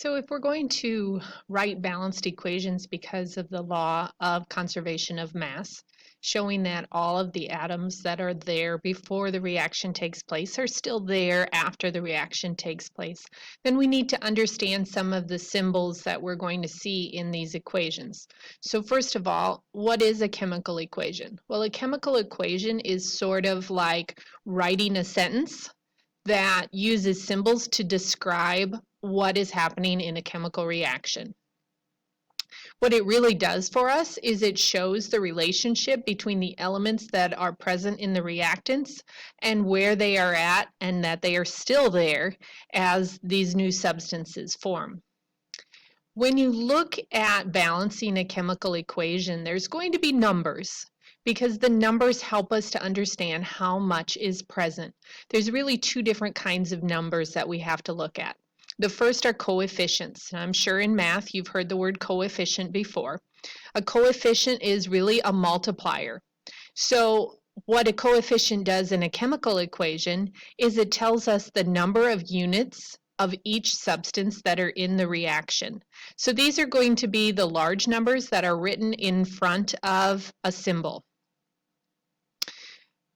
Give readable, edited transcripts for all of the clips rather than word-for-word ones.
So if we're going to write balanced equations because of the law of conservation of mass, showing that all of the atoms that are there before the reaction takes place are still there after the reaction takes place, then we need to understand some of the symbols that we're going to see in these equations. So first of all, what is a chemical equation? Well, a chemical equation is sort of like writing a sentence that uses symbols to describe what is happening in a chemical reaction. What it really does for us is it shows the relationship between the elements that are present in the reactants and where they are at, and that they are still there as these new substances form. When you look at balancing a chemical equation, there's going to be numbers, because the numbers help us to understand how much is present. There's really two different kinds of numbers that we have to look at. The first are coefficients. And I'm sure in math you've heard the word coefficient before. A coefficient is really a multiplier. So what a coefficient does in a chemical equation is it tells us the number of units of each substance that are in the reaction. So these are going to be the large numbers that are written in front of a symbol.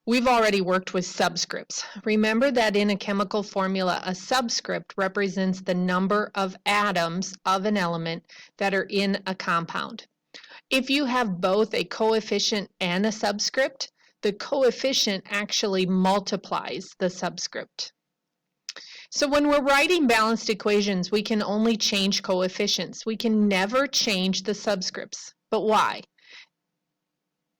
We've already worked with subscripts. Remember that in a chemical formula, a subscript represents the number of atoms of an element that are in a compound. If you have both a coefficient and a subscript, the coefficient actually multiplies the subscript. So when we're writing balanced equations, we can only change coefficients. We can never change the subscripts. But why?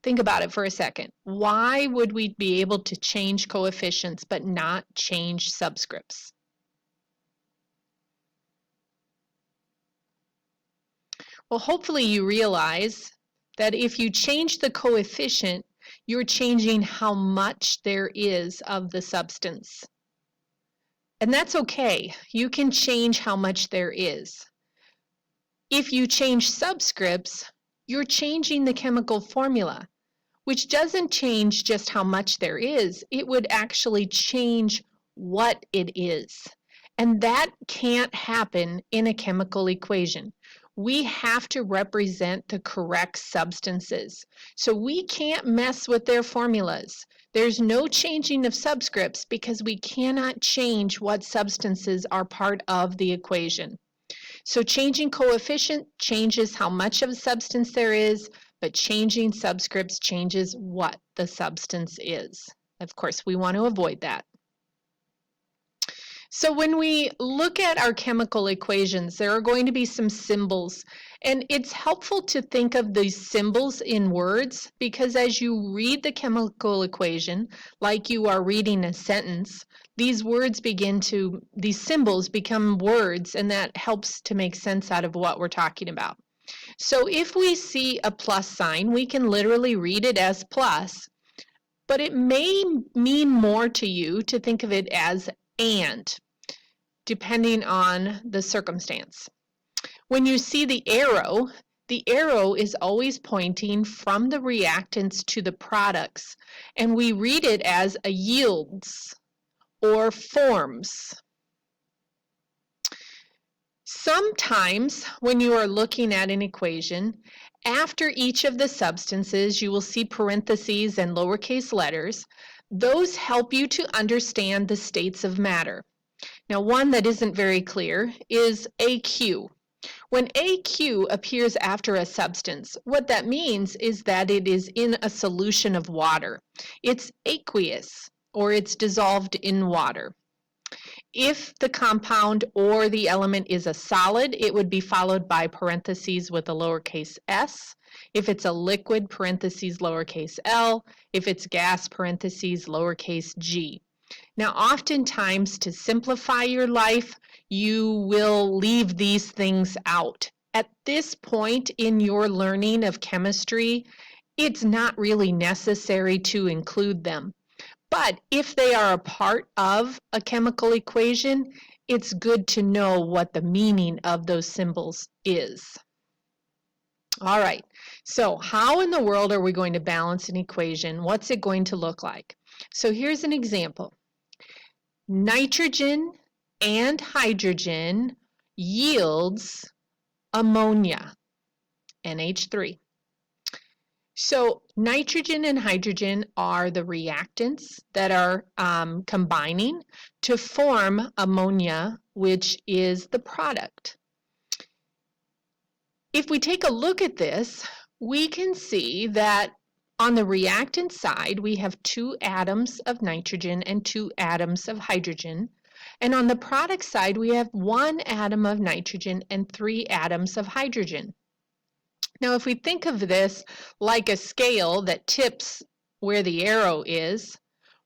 Think about it for a second. Why would we be able to change coefficients but not change subscripts? Well, hopefully you realize that if you change the coefficient, you're changing how much there is of the substance. And that's okay. You can change how much there is. If you change subscripts, you're changing the chemical formula, which doesn't change just how much there is. It would actually change what it is. And that can't happen in a chemical equation. We have to represent the correct substances. So we can't mess with their formulas. There's no changing of subscripts because we cannot change what substances are part of the equation. So changing coefficient changes how much of a substance there is, but changing subscripts changes what the substance is. Of course, we want to avoid that. So when we look at our chemical equations, there are going to be some symbols, and it's helpful to think of these symbols in words, because as you read the chemical equation, like you are reading a sentence, these symbols become words, and that helps to make sense out of what we're talking about. So if we see a plus sign, we can literally read it as plus, but it may mean more to you to think of it as and, depending on the circumstance. When you see the arrow is always pointing from the reactants to the products, and we read it as a yields or forms. Sometimes when you are looking at an equation, after each of the substances, you will see parentheses and lowercase letters. Those help you to understand the states of matter. Now, one that isn't very clear is AQ. When AQ appears after a substance, what that means is that it is in a solution of water. It's aqueous, or it's dissolved in water. If the compound or the element is a solid, it would be followed by parentheses with a lowercase s. If it's a liquid, parentheses lowercase l. If it's gas, parentheses lowercase g. Now, oftentimes, to simplify your life, you will leave these things out. At this point in your learning of chemistry, it's not really necessary to include them. But if they are a part of a chemical equation, it's good to know what the meaning of those symbols is. All right, so how in the world are we going to balance an equation? What's it going to look like? So here's an example. Nitrogen and hydrogen yields ammonia, NH3. So nitrogen and hydrogen are the reactants that are combining to form ammonia, which is the product. If we take a look at this, we can see that on the reactant side, we have 2 atoms of nitrogen and 2 atoms of hydrogen. And on the product side, we have 1 atom of nitrogen and 3 atoms of hydrogen. Now, if we think of this like a scale that tips where the arrow is,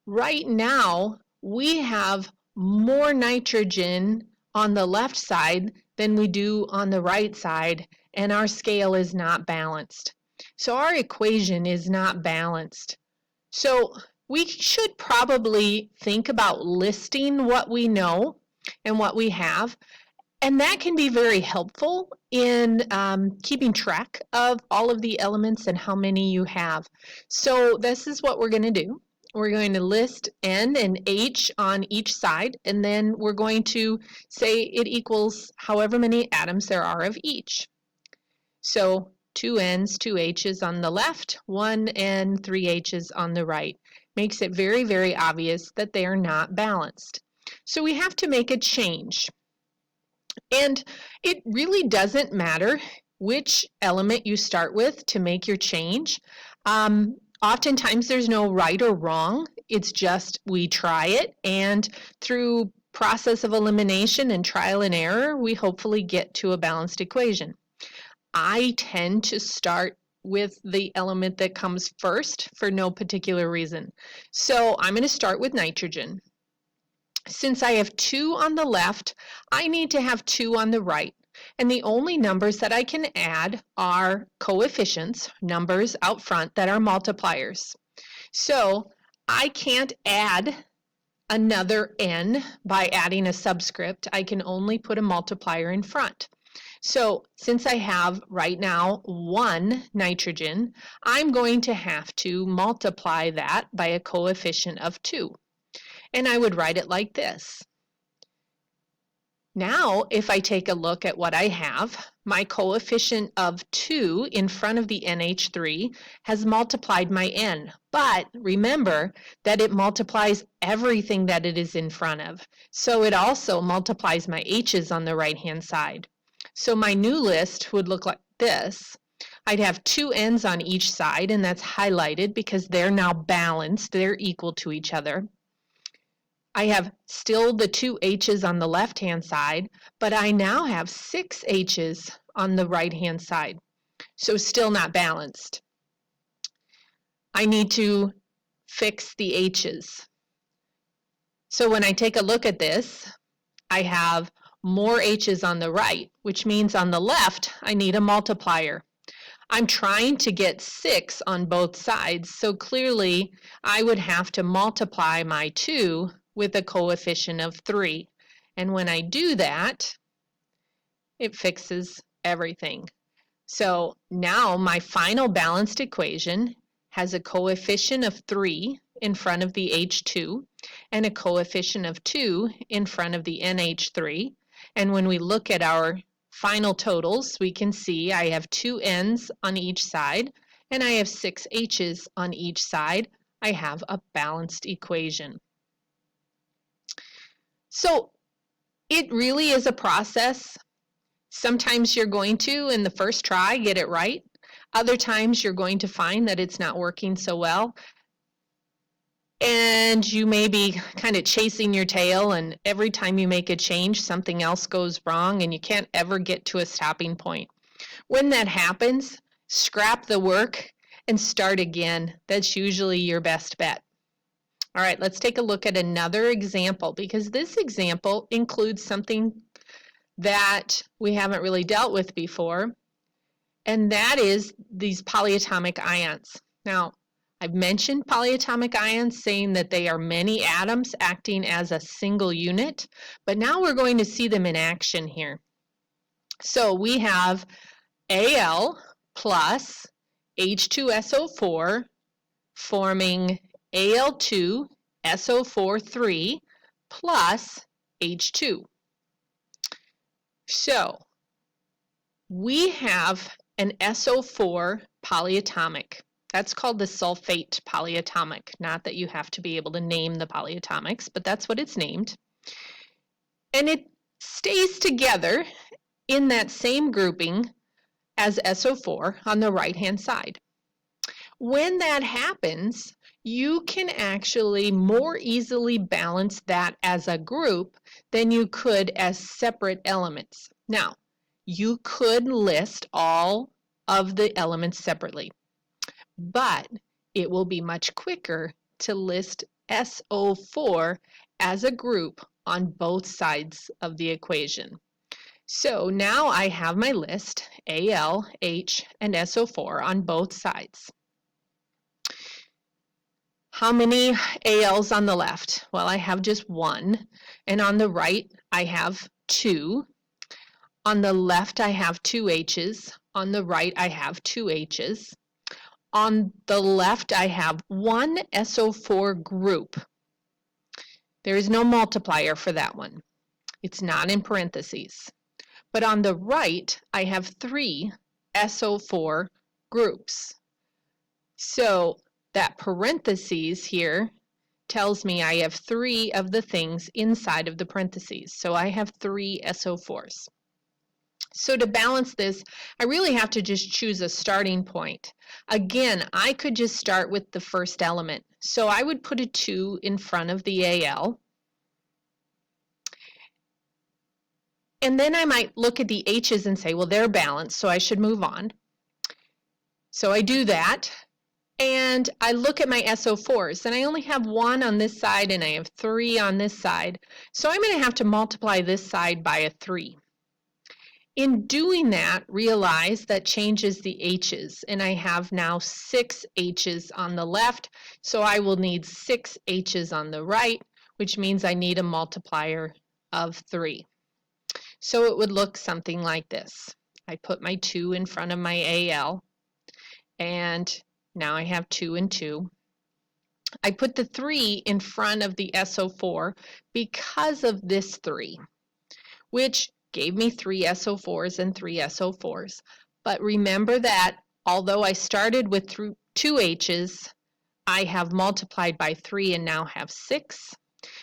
right now we have more nitrogen on the left side than we do on the right side, and our scale is not balanced. So our equation is not balanced. So we should probably think about listing what we know and what we have. And that can be very helpful in keeping track of all of the elements and how many you have. So this is what we're going to do. We're going to list N and H on each side, and then we're going to say it equals however many atoms there are of each. So 2 N's, 2 H's on the left, 1 N, 3 H's on the right. Makes it very, very obvious that they are not balanced. So we have to make a change. And it really doesn't matter which element you start with to make your change. Oftentimes there's no right or wrong. It's just we try it, and through process of elimination and trial and error, we hopefully get to a balanced equation. I tend to start with the element that comes first for no particular reason. So I'm going to start with nitrogen. Since I have 2 on the left, I need to have 2 on the right. And the only numbers that I can add are coefficients, numbers out front that are multipliers. So I can't add another N by adding a subscript. I can only put a multiplier in front. So since I have right now 1 nitrogen, I'm going to have to multiply that by a coefficient of 2. And I would write it like this. Now, if I take a look at what I have, my coefficient of 2 in front of the NH3 has multiplied my N. But remember that it multiplies everything that it is in front of. So it also multiplies my H's on the right-hand side. So my new list would look like this. I'd have 2 N's on each side, and that's highlighted because they're now balanced. They're equal to each other. I have still the 2 H's on the left-hand side, but I now have 6 H's on the right-hand side. So still not balanced. I need to fix the H's. So when I take a look at this, I have more H's on the right, which means on the left, I need a multiplier. I'm trying to get 6 on both sides, so clearly I would have to multiply my 2 with a coefficient of 3. And when I do that, it fixes everything. So now my final balanced equation has a coefficient of 3 in front of the H2 and a coefficient of 2 in front of the NH3. And when we look at our final totals, we can see I have 2 N's on each side and I have 6 H's on each side. I have a balanced equation. So it really is a process. Sometimes you're going to, in the first try, get it right. Other times you're going to find that it's not working so well. And you may be kind of chasing your tail, and every time you make a change, something else goes wrong, and you can't ever get to a stopping point. When that happens, scrap the work and start again. That's usually your best bet. All right, let's take a look at another example, because this example includes something that we haven't really dealt with before, and that is these polyatomic ions. Now, I've mentioned polyatomic ions, saying that they are many atoms acting as a single unit, but now we're going to see them in action here. So we have Al plus H2SO4 forming Al2SO4 3 plus H2. So we have an SO4 polyatomic. That's called the sulfate polyatomic. Not that you have to be able to name the polyatomics, but that's what it's named. And it stays together in that same grouping as SO4 on the right-hand side. When that happens, you can actually more easily balance that as a group than you could as separate elements. Now, you could list all of the elements separately, but it will be much quicker to list SO4 as a group on both sides of the equation. So now I have my list, Al, H, and SO4 on both sides. How many ALs on the left? Well, I have just one, and on the right, I have two. On the left, I have two H's. On the right, I have two H's. On the left, I have one SO4 group. There is no multiplier for that one. It's not in parentheses. But on the right, I have three SO4 groups. So that parentheses here tells me I have three of the things inside of the parentheses. So I have three SO4s. So to balance this, I really have to just choose a starting point. Again, I could just start with the first element. So I would put a 2 in front of the AL. And then I might look at the H's and say, well, they're balanced, so I should move on. So I do that. And I look at my SO4s, and I only have one on this side, and I have three on this side. So I'm going to have to multiply this side by a 3. In doing that, realize that changes the H's, and I have now 6 H's on the left, so I will need 6 H's on the right, which means I need a multiplier of 3. So it would look something like this. I put my 2 in front of my AL, and now I have 2 and 2. I put the 3 in front of the SO4 because of this 3, which gave me 3 SO4s and 3 SO4s. But remember that although I started with 2 H's, I have multiplied by 3 and now have 6.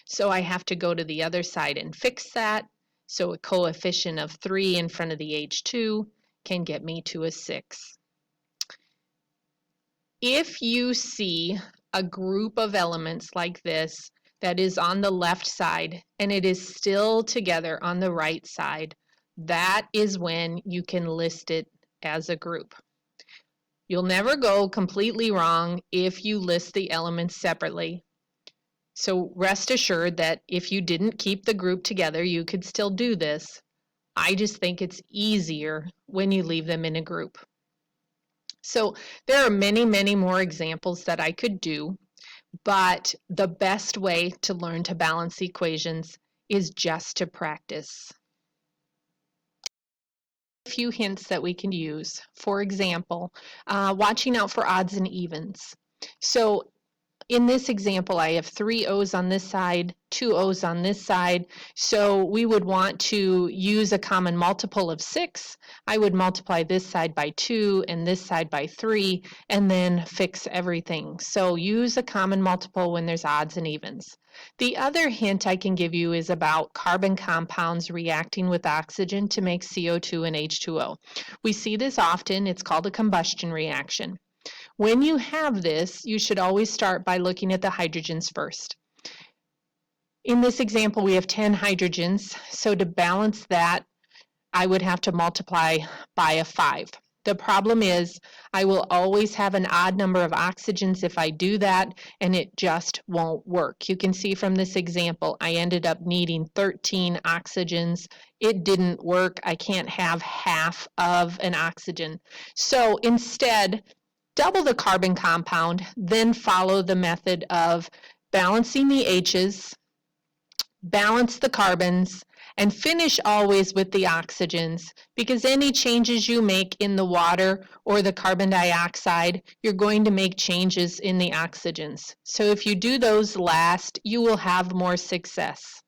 So I have to go to the other side and fix that. So a coefficient of 3 in front of the H2 can get me to a 6. If you see a group of elements like this that is on the left side and it is still together on the right side, that is when you can list it as a group. You'll never go completely wrong if you list the elements separately. So rest assured that if you didn't keep the group together, you could still do this. I just think it's easier when you leave them in a group. So there are many, many more examples that I could do, but the best way to learn to balance equations is just to practice. A few hints that we can use. For example, watching out for odds and evens. So in this example, I have 3 O's on this side, 2 O's on this side. So we would want to use a common multiple of 6. I would multiply this side by 2 and this side by 3, and then fix everything. So use a common multiple when there's odds and evens. The other hint I can give you is about carbon compounds reacting with oxygen to make CO2 and H2O. We see this often. It's called a combustion reaction. When you have this, you should always start by looking at the hydrogens first. In this example, we have 10 hydrogens, so to balance that, I would have to multiply by a 5. The problem is I will always have an odd number of oxygens if I do that, and it just won't work. You can see from this example, I ended up needing 13 oxygens. It didn't work. I can't have half of an oxygen. So instead, double the carbon compound, then follow the method of balancing the H's, balance the carbons, and finish always with the oxygens, because any changes you make in the water or the carbon dioxide, you're going to make changes in the oxygens. So if you do those last, you will have more success.